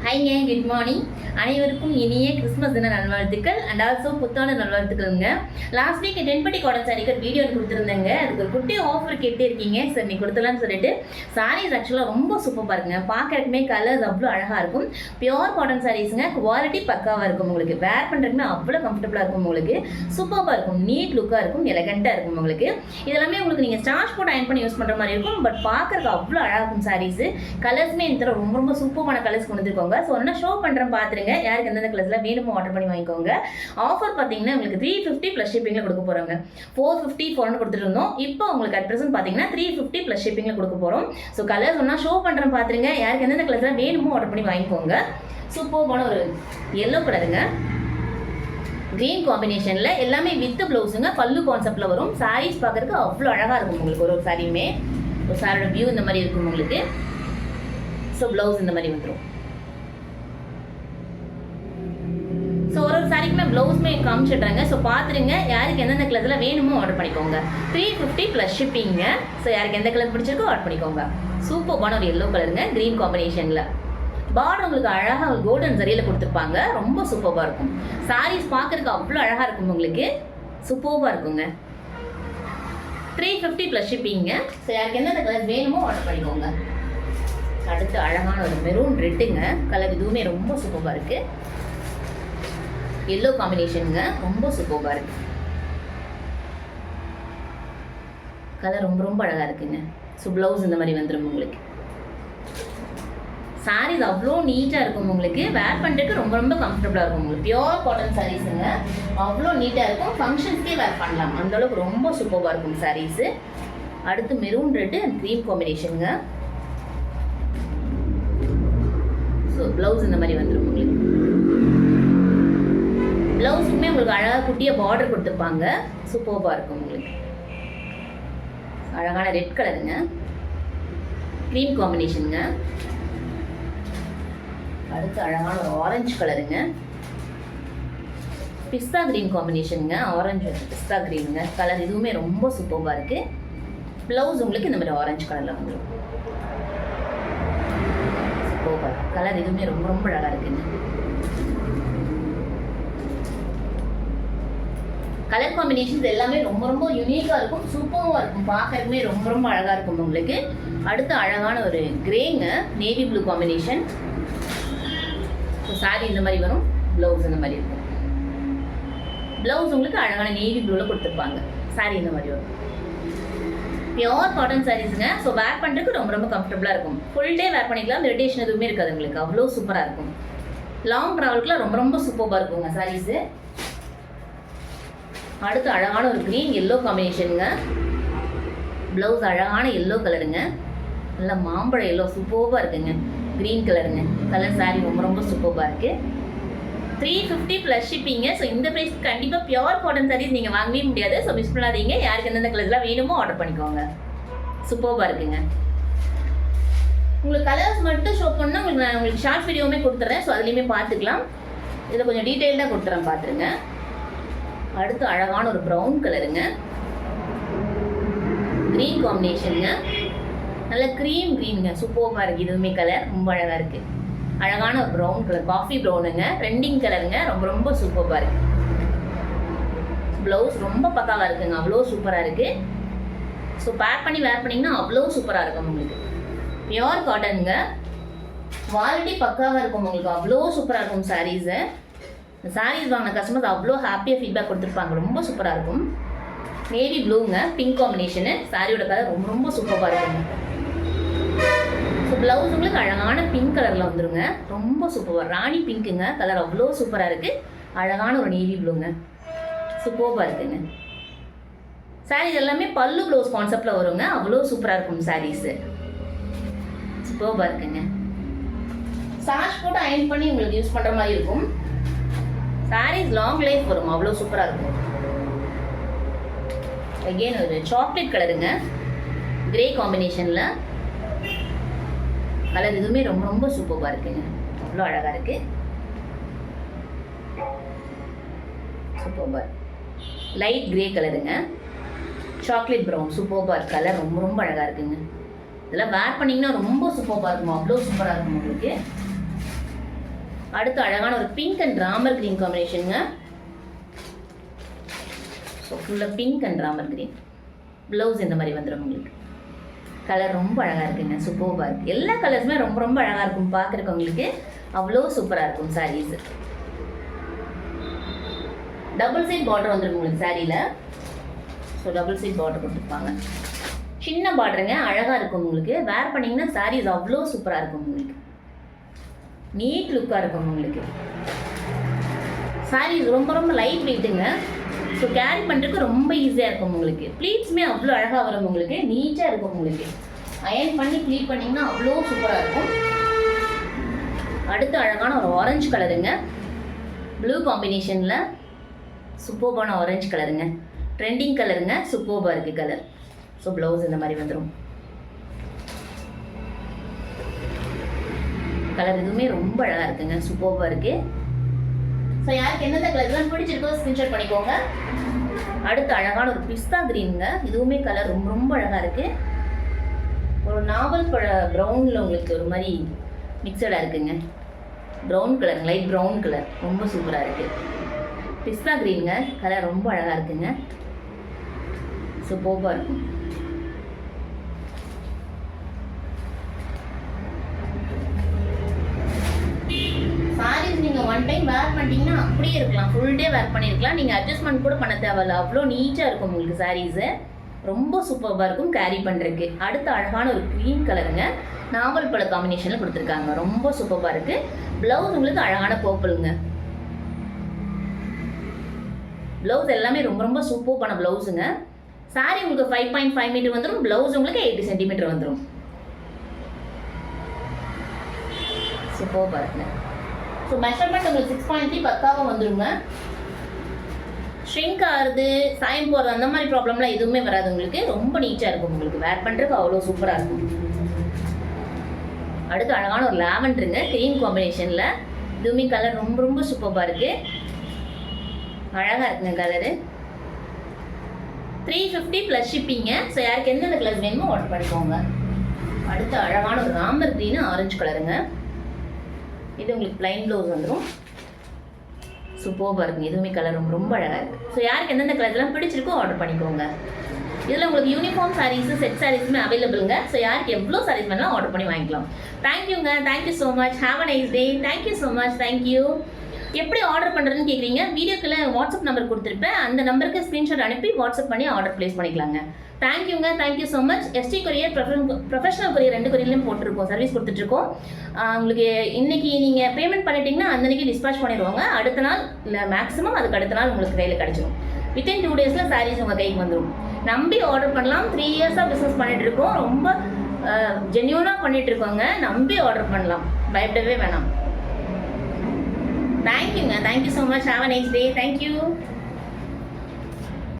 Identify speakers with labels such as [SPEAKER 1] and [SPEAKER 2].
[SPEAKER 1] ஹைங்க, good morning. அனைவருக்கும் இனிய Christmas தின நல்வாழ்த்துக்கள் அண்ட் ஆல்சோ புத்தாண்டு நல்வாழ்த்துக்கள்ங்க. லாஸ்ட் வீக் டென்பட்டி காட்டன் சாரிக்கு வீடியோ கொடுத்துருந்தேங்க. அதுக்கு ஒரு குட்டி ஆஃபர் கேட்டே இருக்கீங்க. சரி நீ கொடுத்துலான்னு சொல்லிட்டு சாரீஸ் ஆக்சுவலாக ரொம்ப சூப்பராக இருக்குங்க. பார்க்கறதுக்குமே கலர்ஸ் அவ்வளோ அழகாக இருக்கும். Pure cotton சாரீஸுங்க. குவாலிட்டி பக்காவாக இருக்கும். உங்களுக்கு வேர் பண்ணுறதுக்குமே அவ்வளோ கம்ஃபர்டபுளாக இருக்கும். உங்களுக்கு சூப்பராக இருக்கும். நீட் லுக்காக இருக்கும். எலகண்ட்டாக இருக்கும். உங்களுக்கு இதெல்லாமே உங்களுக்கு நீங்கள் ஸ்டார்ச் போட்டு அயன் பண்ணி யூஸ் பண்ணுற மாதிரி இருக்கும். பட் பார்க்கறதுக்கு அவ்வளோ அழகாக இருக்கும். சாரீஸு கலர்ஸுமே இந்த ரொம்ப ரொம்ப சூப்பரான கலர்ஸ் கொண்டு வந்துருக்கோங்க. ஸோ என்ன ஷோ பண்ணுறேன் பார்த்துருங்க. யாருக்கு எந்தெந்த கலர்ஸில் வேணுமோ ஆர்டர் பண்ணி வாங்கிக்கோங்க. ஆஃபர் பார்த்தீங்கன்னா உங்களுக்கு 350 ப்ளஸ் ஷிப்பிங்கில் கொடுக்க போகிறாங்க. 450 400 கொடுத்துட்டு இருந்தோம். இப்போ உங்களுக்கு அட் ப்ரெசென்ட் பார்த்தீங்கன்னா 350 ப்ளஸ் ஷிப்பிங்கில் கொடுக்க போகிறோம். ஸோ கலர்ஸ் ஒன்றா ஷோ பண்ணுறேன் பார்த்துருங்க. யாருக்கு எந்தெந்த கலர்ஸில் வேணுமோ ஆர்டர் பண்ணி வாங்கிக்கோங்க. சூப்பரான ஒரு எல்லோ கலருங்க. கிரீன் காம்பினேஷனில் எல்லாமே வித் ப்ளவுஸுங்க. பல்லு கான்செப்டில் வரும். சாரீஸ் பார்க்குறதுக்கு அவ்வளோ அழகாக இருக்கும். உங்களுக்கு ஒரு சாரியுமே ஒரு சாரோட வியூ இந்த மாதிரி இருக்கும் உங்களுக்கு. ஸோ ப்ளவுஸ் இந்த மாதிரி வந்துடும். ஸோ ஒரு சாரிக்குமே ப்ளவுஸுமே காமிச்சிட்றாங்க. ஸோ பார்த்துருங்க. யாருக்கு எந்தெந்த கலர்ஸில் வேணுமோ ஆர்டர் பண்ணிக்கோங்க. 350 ப்ளஸ் ஷிப்பிங்க. ஸோ யாருக்கு எந்த கலர் பிடிச்சிருக்கோ ஆர்டர் பண்ணிக்கோங்க. சூப்பரான ஒரு எல்லோ கலருங்க. க்ரீன் காம்பினேஷனில் பார்டர் உங்களுக்கு அழகாக ஒரு கோல்டன் சரியில் கொடுத்துருப்பாங்க. ரொம்ப சூப்பராக இருக்கும். சாரீஸ் பார்க்குறதுக்கு அவ்வளோ அழகாக இருக்கும். உங்களுக்கு சூப்பராக இருக்குங்க. 350 ப்ளஸ் ஷிப்பிங்க. ஸோ யாருக்கு எந்தெந்த கலர் வேணுமோ ஆர்டர் பண்ணிக்கோங்க. அடுத்து அழகான ஒரு மெரூன் ரெட்டுங்க. கலர் இதுவுமே ரொம்ப சூப்பராக இருக்குது. எல்லோ காம்பினேஷனுங்க. ரொம்ப சூப்பராக இருக்குது. கலர் ரொம்ப ரொம்ப அழகாக இருக்குங்க. ஸோ ப்ளவுஸ் இந்த மாதிரி வந்துடும் உங்களுக்கு. சாரீஸ் அவ்வளோ நீட்டாக இருக்கும். உங்களுக்கு வேர் பண்ணுறதுக்கு ரொம்ப ரொம்ப கம்ஃபர்டபுளாக இருக்கும். உங்களுக்கு பியோர் காட்டன் சாரீஸுங்க. அவ்வளோ நீட்டாக இருக்கும். ஃபங்க்ஷன்ஸ்க்கே வேர் பண்ணலாம். அந்தளவுக்கு ரொம்ப சூப்பராக இருக்கும் சாரீஸு. அடுத்து மெரூன் ரெட்டு அண்ட் க்ரீம் காம்பினேஷனுங்க. ஸோ ப்ளவுஸ் இந்த மாதிரி வந்துடும் உங்களுக்கு. ப்ளவுஸுக்குமே உங்களுக்கு அழகாக குட்டியாக பார்டர் கொடுத்துருப்பாங்க. சூப்பராக இருக்கும் உங்களுக்கு. அழகான ரெட் கலருங்க. க்ரீம் காம்பினேஷனுங்க. அடுத்து அழகான ஒரு ஆரஞ்சு கலருங்க. பிஸ்தா கிரீன் காம்பினேஷனுங்க. ஆரஞ்சு பிஸ்தா கிரீனுங்க. கலர் இதுவுமே ரொம்ப சூப்பராக இருக்குது. ப்ளவுஸ் உங்களுக்கு இந்த மாதிரி ஆரஞ்சு கலரில் வந்துடும். சூப்பர் கலர் இதுவுமே ரொம்ப ரொம்ப அழகாக இருக்குங்க. கலர் காம்பினேஷன்ஸ் எல்லாமே ரொம்ப ரொம்ப யூனிக்காக இருக்கும். சூப்பராக இருக்கும். பார்க்கறதுமே ரொம்ப ரொம்ப அழகாக இருக்கும் உங்களுக்கு. அடுத்து அழகான ஒரு கிரேங்க navy blue combination. So sari இந்த மாதிரி வரும். ப்ளவுஸ் இந்த மாதிரி இருக்கும். ப்ளவுஸ் உங்களுக்கு அழகான நேவி ப்ளூவில் கொடுத்துருப்பாங்க. சாரி இந்த மாதிரி வரும். பியோர் காட்டன் சாரீஸுங்க. ஸோ வேர் பண்ணுறதுக்கு ரொம்ப ரொம்ப கம்ஃபர்டபுளாக இருக்கும். ஃபுல் டே வேர் பண்ணிக்கலாம். இரிட்டேஷன் எதுவுமே இருக்காது உங்களுக்கு. அவ்வளோ சூப்பராக இருக்கும். லாங் ட்ராவலுக்குலாம் ரொம்ப ரொம்ப சூப்பராக இருக்குங்க சாரீஸு. அடுத்து அழகான ஒரு க்ரீன் எல்லோ காம்பினேஷனுங்க. ப்ளவுஸ் அழகான எல்லோ கலருங்க. நல்லா மாம்பழ எல்லோ சூப்பராக இருக்குங்க. க்ரீன் கலருங்க. கலர் சாரீ ரொம்ப ரொம்ப சூப்பராக இருக்குது. 350 ப்ளஸ் ஷிப்பிங்க. ஸோ இந்த ப்ரைஸ் கண்டிப்பாக பியோர் காட்டன் சாரீஸ் நீங்கள் வாங்கவே முடியாது. ஸோ மிஸ் பண்ணாதீங்க. யாருக்கு எந்தெந்த கலர்ஸ்லாம் வேணுமோ ஆர்டர் பண்ணிக்கோங்க. சூப்பராக இருக்குங்க. உங்களுக்கு கலர்ஸ் மட்டும் ஷோ பண்ணால் உங்களுக்கு ஷார்ட் வீடியோவுமே கொடுத்துட்றேன். ஸோ அதுலேயுமே பார்த்துக்கலாம். இதில் கொஞ்சம் டீட்டெயில்டாக கொடுத்துறேன் பார்த்துருங்க. அடுத்து அழகான ஒரு ப்ரௌன் கலருங்க. க்ரீன் காம்பினேஷனுங்க. நல்ல க்ரீனுங்க. சூப்பராக இருக்குது. இதுவுமே கலர் ரொம்ப அழகாக இருக்குது. அழகான ஒரு ப்ரௌன் கலர் காஃபி ப்ரௌனுங்க. ரெண்டிங் கலருங்க. ரொம்ப ரொம்ப சூப்பராக இருக்குது. ப்ளவுஸ் ரொம்ப பக்காவாக இருக்குங்க. அவ்வளோ சூப்பராக இருக்குது. ஸோ பேக் பண்ணி வேர் பண்ணிங்கன்னா அவ்வளோ சூப்பராக இருக்கும் உங்களுக்கு. பியோர் காட்டனுங்க. குவாலிட்டி பக்காவாக இருக்கும் உங்களுக்கு. அவ்வளோ சூப்பராக இருக்கும் சாரீஸு. சாரீஸ் வாங்கின கஸ்டமர்ஸ் அவ்வளோ ஹாப்பியாக ஃபீட்பேக் கொடுத்துருப்பாங்க. ரொம்ப சூப்பராக இருக்கும். நேவி ப்ளூங்க. Pink combination. சாரியோட கலர் ரொம்ப ரொம்ப சூப்பராக இருக்குங்க. ஸோ ப்ளவுஸ் உங்களுக்கு அழகான பிங்க் கலரில் வந்துடுங்க. ரொம்ப சூப்பராக ராணி பிங்க்குங்க. கலர் அவ்வளோ சூப்பராக இருக்குது. அழகான ஒரு நேவி ப்ளூங்க. சூப்பராக இருக்குங்க. சாரீஸ் எல்லாமே பல்லு ப்ளவுஸ் கான்செப்டில் வருங்க. அவ்வளோ சூப்பராக இருக்கும் சாரீஸு. சூப்பராக இருக்குங்க. சார்ஜ் போட்டு அயன் பண்ணி உங்களுக்கு யூஸ் பண்ணுற மாதிரி இருக்கும். சாரீஸ் லாங் லைஃப் வரும். அவ்வளோ சூப்பராக இருக்கும். அகெயின் ஒரு சாக்லேட் கலருங்க. கிரே காம்பினேஷனில் கலர் இதுவுமே ரொம்ப ரொம்ப சூப்பராக இருக்குங்க. அவ்வளோ அழகாக இருக்குது. சூப்பராக லைட் கிரே கலருங்க. சாக்லேட் ப்ரௌன் சூப்பராக இருக்குது. கலர் ரொம்ப ரொம்ப அழகாக இருக்குங்க. இதெல்லாம் வேர் பண்ணிங்கன்னா ரொம்ப சூப்பராக இருக்கும். அவ்வளோ சூப்பராக இருக்கும் உங்களுக்கு. அடுத்து அழகான ஒரு பிங்க் அண்ட் ராமர் கிரீன் காம்பினேஷனுங்க. ஸோ ஃபுல்லாக pink and Ramar green. Blouse இந்த மாதிரி வந்துடும் உங்களுக்கு. கலர் ரொம்ப அழகாக இருக்குங்க, சூப்பராக இருக்குது. எல்லா கலர்ஸுமே ரொம்ப ரொம்ப அழகாக இருக்கும் பார்க்குறக்கு உங்களுக்கு. அவ்வளோ சூப்பராக இருக்கும் சாரீஸு. டபுள் சைட் பார்டர் வந்துடும் உங்களுக்கு சாரியில். ஸோ டபுள் சைட் பார்டர் கொடுத்துருப்பாங்க. சின்ன பார்டருங்க, அழகாக இருக்கும் உங்களுக்கு. வேர் பண்ணிங்கன்னா சாரீஸ் அவ்வளோ சூப்பராக இருக்கும் உங்களுக்கு. நீட் லுக்காக இருக்கும் உங்களுக்கு. சாரீஸ் ரொம்ப ரொம்ப லைட் வெயிட்டுங்க. ஸோ கேரி பண்ணுறதுக்கு ரொம்ப ஈஸியாக இருக்கும் உங்களுக்கு. ப்ளீட்ஸுமே அவ்வளோ அழகாக வரும் உங்களுக்கு. நீட்டாக இருக்கும் உங்களுக்கு. அயன் பண்ணி ப்ளீட் பண்ணிங்கன்னா அவ்வளோ சூப்பராக இருக்கும். அடுத்து அழகான ஒரு ஆரஞ்சு கலருங்க, ப்ளூ காம்பினேஷனில் சூப்பர்பான ஆரஞ்சு கலருங்க. ட்ரெண்டிங் கலருங்க, சூப்பர்பாக இருக்குது கலர். ஸோ ப்ளவுஸ் இந்த மாதிரி வந்துடும். கலர் இதுவுமே ரொம்ப அழகாக இருக்குங்க, சூப்பர்பாக இருக்குது. ஸோ யாருக்கு எந்தெந்த கலர்லாம் பிடிச்சிருக்கோ ஸ்க்ரீன்ஷாட் பண்ணிக்கோங்க. அடுத்து அழகான ஒரு பிஸ்தா கிரீனுங்க. இதுவுமே கலர் ரொம்ப ரொம்ப அழகாக இருக்குது. ஒரு நாவல் பழ ப்ரௌனில் உங்களுக்கு ஒரு மாதிரி மிக்சடாக இருக்குங்க. Brown colour, light brown colour, ரொம்ப சூப்பராக இருக்குது. பிஸ்தா கிரீனுங்க, கலர் ரொம்ப அழகாக இருக்குங்க, சூப்பராக இருக்கும். சாரீஸ் நீங்கள் ஒன் டைம் வேர் பண்ணிட்டீங்கன்னா அப்படியே இருக்கலாம், ஃபுல் டே வேர் பண்ணியிருக்கலாம். நீங்கள் அட்ஜஸ்ட்மெண்ட் கூட பண்ண தேவையில்ல, அவ்வளோ நீட்டாக இருக்கும் உங்களுக்கு சாரீஸு. ரொம்ப சூப்பராக இருக்கும் கேரி பண்ணுறதுக்கு. அடுத்த அழகான ஒரு க்ரீன் கலருங்க, நாவல் பழ காம்பினேஷனில் கொடுத்துருக்காங்க. ரொம்ப சூப்பராக இருக்குது. ப்ளவுஸ் உங்களுக்கு அழகான பர்பிளுங்க. ப்ளவுஸ் எல்லாமே ரொம்ப ரொம்ப சூப்பரான ப்ளவுஸுங்க. சாரி உங்களுக்கு 5.5 மீட்டர் வந்துடும். ப்ளவுஸ் உங்களுக்கு 80 சென்டிமீட்டர் வந்துடும். சூப்பராக இருக்குங்க. ஸோ மெஷர்மெண்ட் உங்களுக்கு 6.3 பக்காவாக வந்துடுங்க. ஷ்ரிங்க் ஆகுது, சாயம் போகிறது, அந்த மாதிரி ப்ராப்ளம்லாம் எதுவுமே வராது உங்களுக்கு. ரொம்ப நீட்டாக இருக்கும் உங்களுக்கு. வேர் பண்ணுறதுக்கு அவ்வளோ சூப்பராக இருக்கும். அடுத்து அழகான ஒரு லாவெண்டருங்க, க்ரீன் காம்பினேஷனில். இதுவுமே கலர் ரொம்ப ரொம்ப சூப்பராக இருக்குது, அழகாக இருக்குங்க கலரு. 350 ப்ளஸ் ஷிப்பிங்க. ஸோ யாருக்கு எந்தெந்த கலர்ஸ் வேணுமோ ஆர்டர் பண்ணிக்கோங்க. அடுத்து அழகான ஒரு ராமர் க்ரீனு ஆரஞ்சு கலருங்க. இது உங்களுக்கு பிளைன் ப்ளவுஸ் வந்துடும். சூப்பராக இருக்குங்க. இதுவுமே கலர் ரொம்ப ரொம்ப அழகாக இருக்குது. ஸோ யாருக்கு எந்தெந்த கலர்ஸ்லாம் பிடிச்சிருக்கோ ஆர்டர் பண்ணிக்கோங்க. இதில் உங்களுக்கு யூனிஃபார்ம் சாரீஸு, செட் சாரீஸுமே அவைலபிளுங்க. ஸோ யாருக்கு எவ்வளோ சாரீஸ் வேணாலும் ஆர்டர் பண்ணி வாங்கிக்கலாம். தேங்க்யூங்க, thank you so much. Have a nice day. Thank you so much. Thank you. எப்படி ஆர்டர் பண்ணுறதுன்னு கேட்குறீங்க? வீடியோக்குள்ள வாட்ஸ்அப் நம்பர் கொடுத்துருப்பேன். அந்த நம்பருக்கு ஸ்க்ரீன்ஷாட் அனுப்பி வாட்ஸ்அப் பண்ணி ஆர்டர் ப்ளேஸ் பண்ணிக்கலாங்க. தேங்க்யூங்க, thank you so much. ST courier, professional courier 2 கொரியர்லையும் போட்டிருக்கோம், சர்வீஸ் கொடுத்துட்ருக்கோம். உங்களுக்கு இன்றைக்கி நீங்கள் பேமெண்ட் பண்ணிட்டீங்கன்னா அன்றைக்கி டிஸ்பேச் பண்ணிடுவாங்க. அடுத்த நாள் இல்லை மேக்ஸிமம் அதுக்கு அடுத்த நாள் உங்களுக்கு கையில் கிடச்சிடும். வித்தின் 2 டேஸில் சாரீஸ் உங்கள் கைக்கு வந்துடும். நம்பி ஆர்டர் பண்ணலாம். 3 இயர்ஸாக பிஸ்னஸ் பண்ணிகிட்ருக்கோம். ரொம்ப ஜென்யூனாக பண்ணிகிட்ருக்கோங்க. நம்பி ஆர்டர் பண்ணலாம், பயப்படவே வேணாம். தேங்க்யூங்க, thank you so much. Have a nice day. Thank you.